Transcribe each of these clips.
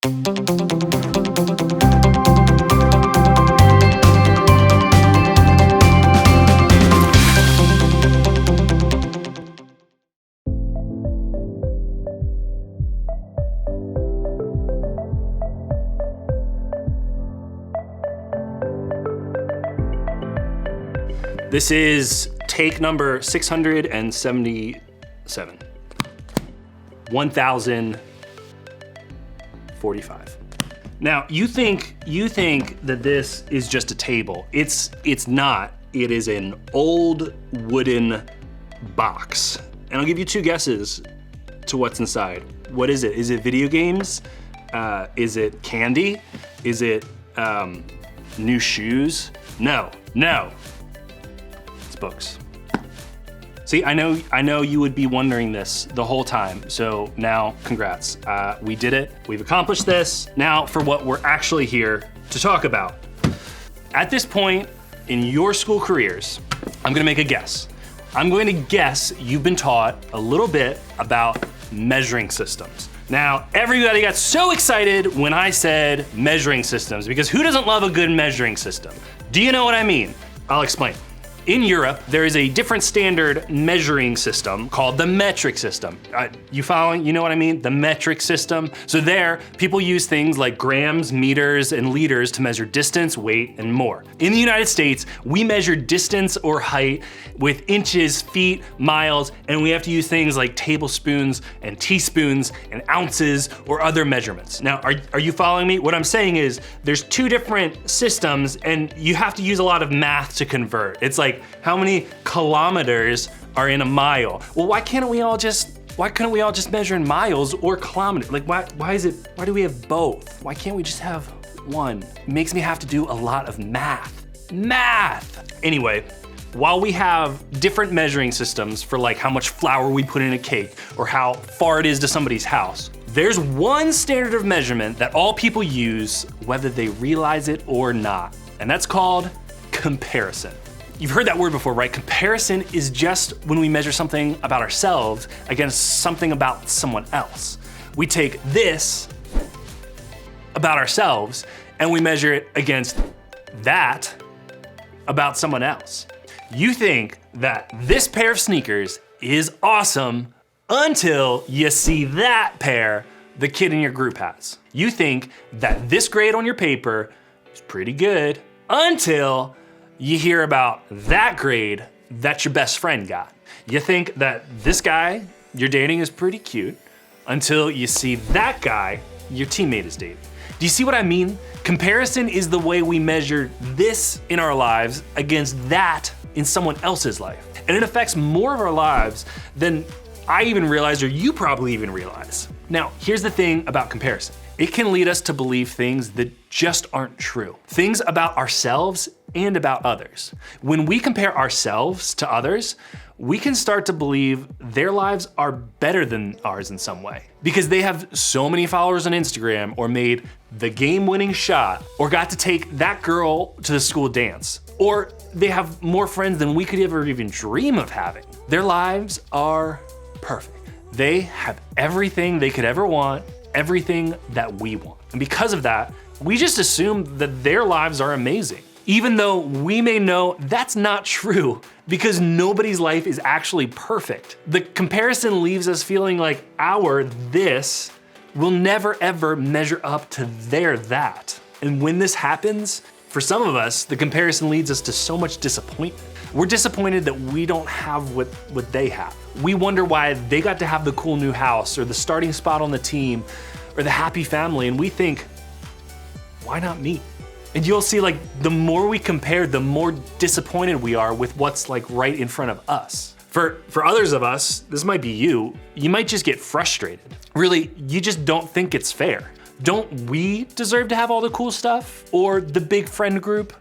This is take number 677. 1045. Now, you think that this is just a table. It's not. It is an old wooden box. And I'll give you two guesses to what's inside. What is it? Is it video games? Is it candy? Is it new shoes? No. It's books. See, I know you would be wondering this the whole time, so now, congrats. We did it, we've accomplished this. Now for what we're actually here to talk about. At this point in your school careers, I'm gonna make a guess. I'm going to guess you've been taught a little bit about measuring systems. Now, everybody got so excited when I said measuring systems, because who doesn't love a good measuring system? Do you know what I mean? I'll explain. In Europe, there is a different standard measuring system called the metric system. You following? You know what I mean? The metric system. So there, people use things like grams, meters, and liters to measure distance, weight, and more. In the United States, we measure distance or height with inches, feet, miles, and we have to use things like tablespoons and teaspoons and ounces or other measurements. Now, are you following me? What I'm saying is there's two different systems and you have to use a lot of math to convert. It's like, how many kilometers are in a mile? Well, why couldn't we all just measure in miles or kilometers? Like, why do we have both? Why can't we just have one? It makes me have to do a lot of math. Anyway, while we have different measuring systems for like how much flour we put in a cake or how far it is to somebody's house, there's one standard of measurement that all people use whether they realize it or not, and that's called comparison. You've heard that word before, right? Comparison is just when we measure something about ourselves against something about someone else. We take this about ourselves and we measure it against that about someone else. You think that this pair of sneakers is awesome until you see that pair the kid in your group has. You think that this grade on your paper is pretty good until you hear about that grade that your best friend got. You think that this guy you're dating is pretty cute until you see that guy your teammate is dating. Do you see what I mean? Comparison is the way we measure this in our lives against that in someone else's life. And it affects more of our lives than I even realize, or you probably even realize. Now, here's the thing about comparison. It can lead us to believe things that just aren't true. Things about ourselves and about others. When we compare ourselves to others, we can start to believe their lives are better than ours in some way because they have so many followers on Instagram or made the game-winning shot or got to take that girl to the school dance, or they have more friends than we could ever even dream of having. Their lives are perfect. They have everything they could ever want, everything that we want. And because of that, we just assume that their lives are amazing, even though we may know that's not true because nobody's life is actually perfect. The comparison leaves us feeling like our this will never ever measure up to their that. And when this happens, for some of us, the comparison leads us to so much disappointment. We're disappointed that we don't have what they have. We wonder why they got to have the cool new house or the starting spot on the team or the happy family, and we think, why not me? And you'll see, like, the more we compare, the more disappointed we are with what's like right in front of us. For others of us, this might be you might just get frustrated. Really, you just don't think it's fair. Don't we deserve to have all the cool stuff? Or the big friend group?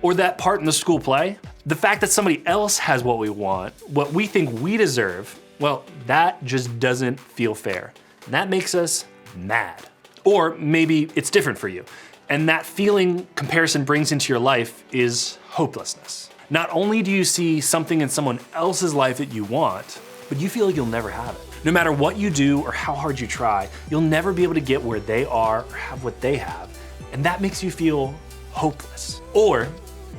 Or that part in the school play? The fact that somebody else has what we want, what we think we deserve, well, that just doesn't feel fair. And that makes us mad. Or maybe it's different for you. And that feeling comparison brings into your life is hopelessness. Not only do you see something in someone else's life that you want, but you feel like you'll never have it. No matter what you do or how hard you try, you'll never be able to get where they are or have what they have, and that makes you feel hopeless. Or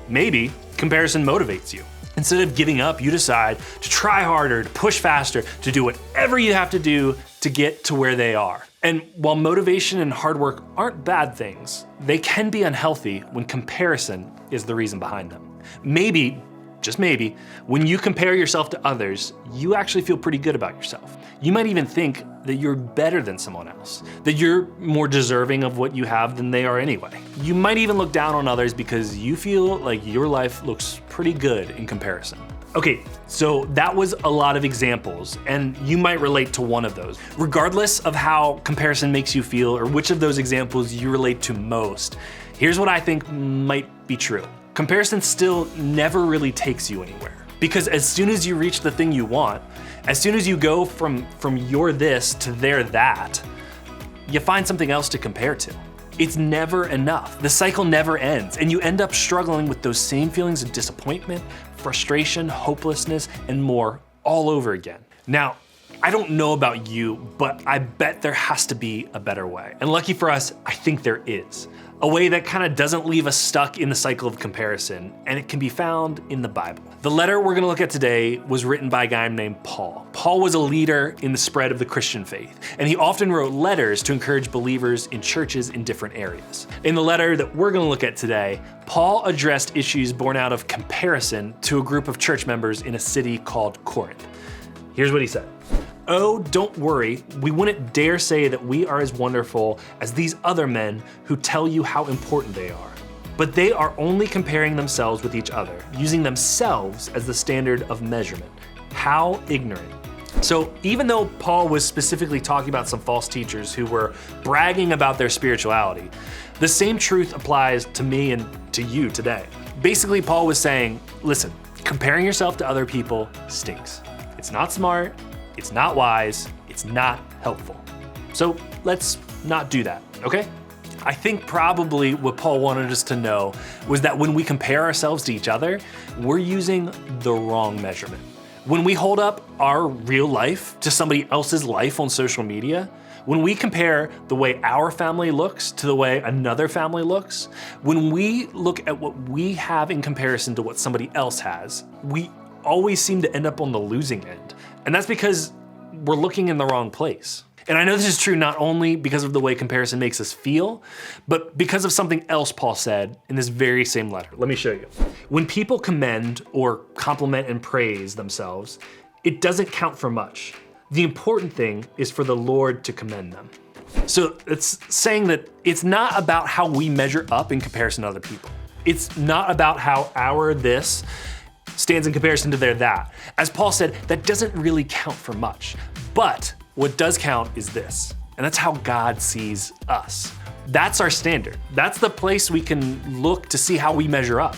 maybe comparison motivates you. Instead of giving up, you decide to try harder, to push faster, to do whatever you have to do to get to where they are. And while motivation and hard work aren't bad things, they can be unhealthy when comparison is the reason behind them. Maybe, just maybe, when you compare yourself to others, you actually feel pretty good about yourself. You might even think that you're better than someone else, that you're more deserving of what you have than they are anyway. You might even look down on others because you feel like your life looks pretty good in comparison. Okay, so that was a lot of examples, and you might relate to one of those. Regardless of how comparison makes you feel or which of those examples you relate to most, here's what I think might be true. Comparison still never really takes you anywhere. Because as soon as you reach the thing you want, as soon as you go from your this to their that, you find something else to compare to. It's never enough. The cycle never ends, and you end up struggling with those same feelings of disappointment, frustration, hopelessness, and more all over again. Now, I don't know about you, but I bet there has to be a better way. And lucky for us, I think there is. A way that kind of doesn't leave us stuck in the cycle of comparison, and it can be found in the Bible. The letter we're gonna look at today was written by a guy named Paul. Paul was a leader in the spread of the Christian faith, and he often wrote letters to encourage believers in churches in different areas. In the letter that we're gonna look at today, Paul addressed issues born out of comparison to a group of church members in a city called Corinth. Here's what he said. "Oh, don't worry, we wouldn't dare say that we are as wonderful as these other men who tell you how important they are. But they are only comparing themselves with each other, using themselves as the standard of measurement. How ignorant." So even though Paul was specifically talking about some false teachers who were bragging about their spirituality, the same truth applies to me and to you today. Basically, Paul was saying, listen, comparing yourself to other people stinks. It's not smart, it's not wise, it's not helpful. So let's not do that, okay? I think probably what Paul wanted us to know was that when we compare ourselves to each other, we're using the wrong measurement. When we hold up our real life to somebody else's life on social media, when we compare the way our family looks to the way another family looks, when we look at what we have in comparison to what somebody else has, we always seem to end up on the losing end. And that's because we're looking in the wrong place. And I know this is true not only because of the way comparison makes us feel, but because of something else Paul said in this very same letter. Let me show you. When people commend or compliment and praise themselves, it doesn't count for much. The important thing is for the Lord to commend them. So it's saying that it's not about how we measure up in comparison to other people. It's not about how our this stands in comparison to their that. As Paul said, that doesn't really count for much. But what does count is this, and that's how God sees us. That's our standard. That's the place we can look to see how we measure up.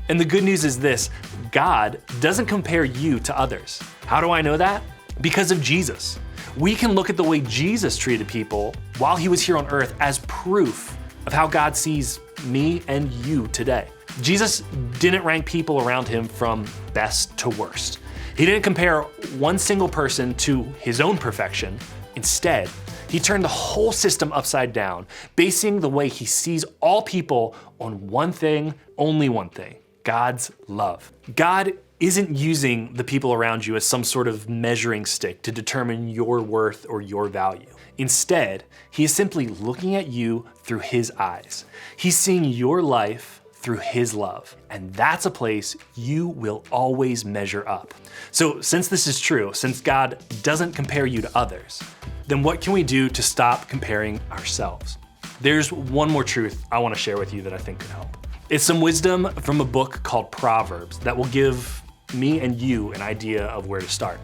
And the good news is this, God doesn't compare you to others. How do I know that? Because of Jesus. We can look at the way Jesus treated people while he was here on earth as proof of how God sees me and you today. Jesus didn't rank people around him from best to worst. He didn't compare one single person to his own perfection. Instead, he turned the whole system upside down, basing the way he sees all people on one thing, only one thing, God's love. God isn't using the people around you as some sort of measuring stick to determine your worth or your value. Instead, he is simply looking at you through his eyes. He's seeing your life through his love. And that's a place you will always measure up. So since this is true, since God doesn't compare you to others, then what can we do to stop comparing ourselves? There's one more truth I want to share with you that I think could help. It's some wisdom from a book called Proverbs that will give me and you an idea of where to start.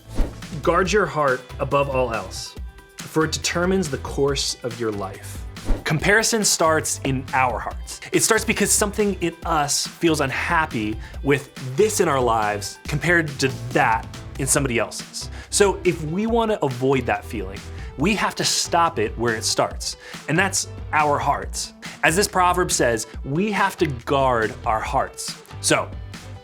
Guard your heart above all else, for it determines the course of your life. Comparison starts in our hearts. It starts because something in us feels unhappy with this in our lives compared to that in somebody else's. So if we want to avoid that feeling, we have to stop it where it starts, and that's our hearts. As this proverb says, we have to guard our hearts. So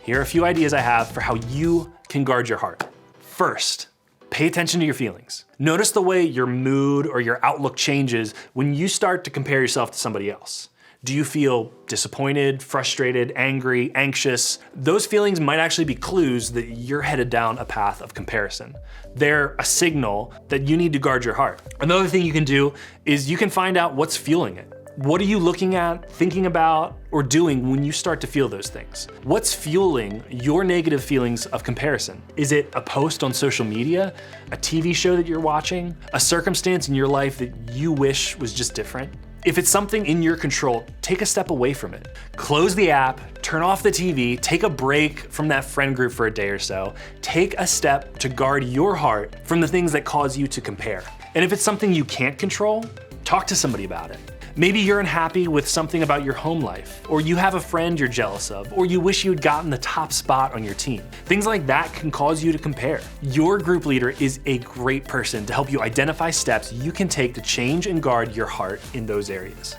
here are a few ideas I have for how you can guard your heart. First, Pay attention to your feelings. Notice the way your mood or your outlook changes when you start to compare yourself to somebody else. Do you feel disappointed, frustrated, angry, anxious? Those feelings might actually be clues that you're headed down a path of comparison. They're a signal that you need to guard your heart. Another thing you can do is you can find out what's fueling it. What are you looking at, thinking about, or doing when you start to feel those things? What's fueling your negative feelings of comparison? Is it a post on social media, a TV show that you're watching, a circumstance in your life that you wish was just different? If it's something in your control, take a step away from it. Close the app, turn off the TV, take a break from that friend group for a day or so. Take a step to guard your heart from the things that cause you to compare. And if it's something you can't control, talk to somebody about it. Maybe you're unhappy with something about your home life, or you have a friend you're jealous of, or you wish you had gotten the top spot on your team. Things like that can cause you to compare. Your group leader is a great person to help you identify steps you can take to change and guard your heart in those areas.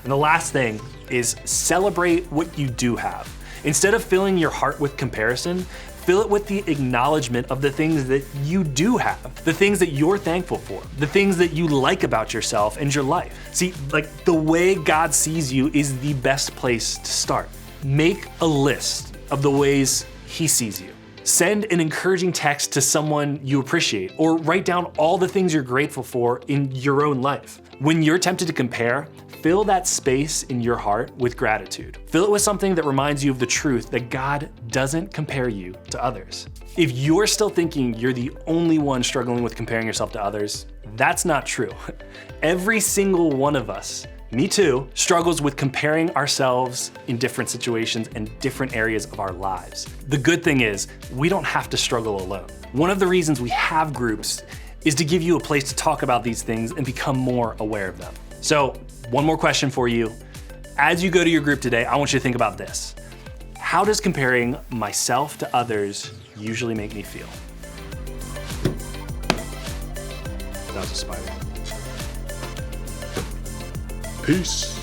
And the last thing is celebrate what you do have. Instead of filling your heart with comparison, fill it with the acknowledgement of the things that you do have, the things that you're thankful for, the things that you like about yourself and your life. See, like the way God sees you is the best place to start. Make a list of the ways He sees you. Send an encouraging text to someone you appreciate, or write down all the things you're grateful for in your own life. When you're tempted to compare, fill that space in your heart with gratitude. Fill it with something that reminds you of the truth that God doesn't compare you to others. If you're still thinking you're the only one struggling with comparing yourself to others, that's not true. Every single one of us, me too, struggles with comparing ourselves in different situations and different areas of our lives. The good thing is, we don't have to struggle alone. One of the reasons we have groups is to give you a place to talk about these things and become more aware of them. So, one more question for you. As you go to your group today, I want you to think about this. How does comparing myself to others usually make me feel? That was a spider. Peace.